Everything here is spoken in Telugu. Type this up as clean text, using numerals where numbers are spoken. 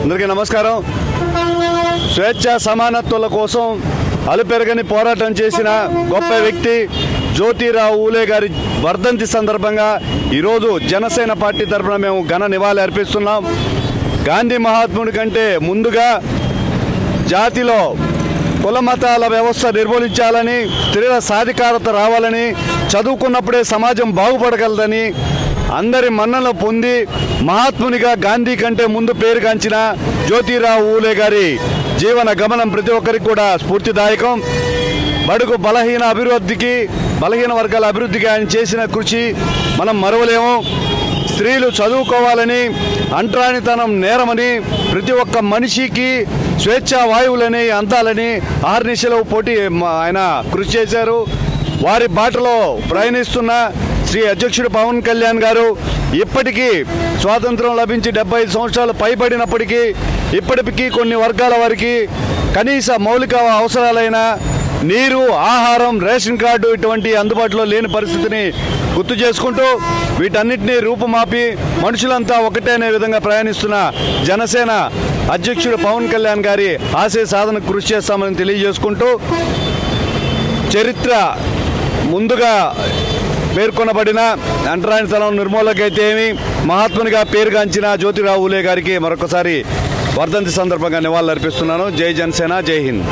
అందరికీ నమస్కారం. స్వేచ్ఛ సమానత్వాల కోసం అలుపెరగని పోరాటం చేసిన గొప్ప వ్యక్తి జ్యోతిరావు ఊలే గారి వర్ధంతి సందర్భంగా ఈరోజు జనసేన పార్టీ తరఫున మేము ఘన నివాళి అర్పిస్తున్నాం. గాంధీ మహాత్ముడి కంటే ముందుగా జాతిలో కుల మతాల వ్యవస్థ నిర్మూలించాలని, స్త్రీల సాధికారత రావాలని, చదువుకున్నప్పుడే సమాజం బాగుపడగలదని అందరి మన్ననలు పొంది మహాత్మునిగా గాంధీ కంటే ముందు పేరుగాంచిన జ్యోతిరావు ఊలే గారి జీవన గమనం ప్రతి ఒక్కరికి కూడా స్ఫూర్తిదాయకం. బడుగు బలహీన వర్గాల అభివృద్ధికి ఆయన చేసిన కృషి మనం మరవలేము. స్త్రీలు చదువుకోవాలని, అంటరానితనం నేరమని, ప్రతి ఒక్క మనిషికి స్వేచ్ఛా వాయువులని అందాలని ఆర్నిశలో పోటీ ఆయన కృషి చేశారు. వారి బాటలో ప్రయాణిస్తున్న శ్రీ అధ్యక్షుడు పవన్ కళ్యాణ్ గారు ఇప్పటికీ స్వాతంత్రం లభించి 75 సంవత్సరాలు పైబడినప్పటికీ ఇప్పటికీ కొన్ని వర్గాల వారికి కనీస మౌలిక అవసరాలైన నీరు, ఆహారం, రేషన్ కార్డు ఇటువంటి అందుబాటులో లేని పరిస్థితిని గుర్తు చేసుకుంటూ వీటన్నిటినీ రూపుమాపి మనుషులంతా ఒకటే అనే విధంగా ప్రయాణిస్తున్న జనసేన అధ్యక్షుడు పవన్ కళ్యాణ్ గారి ఆశయ సాధనకు కృషి చేస్తామని తెలియజేసుకుంటూ చరిత్ర ముందుగా పేర్కొనబడిన అంటరానితనం నిర్మూలకైతే ఏమి మహాత్మునిగా పేరుగాంచిన జ్యోతిరావు ఊలే గారికి మరొకసారి వర్ధంతి సందర్భంగా నివాళులు అర్పిస్తున్నాను. జై జనసేన, జై హింద్.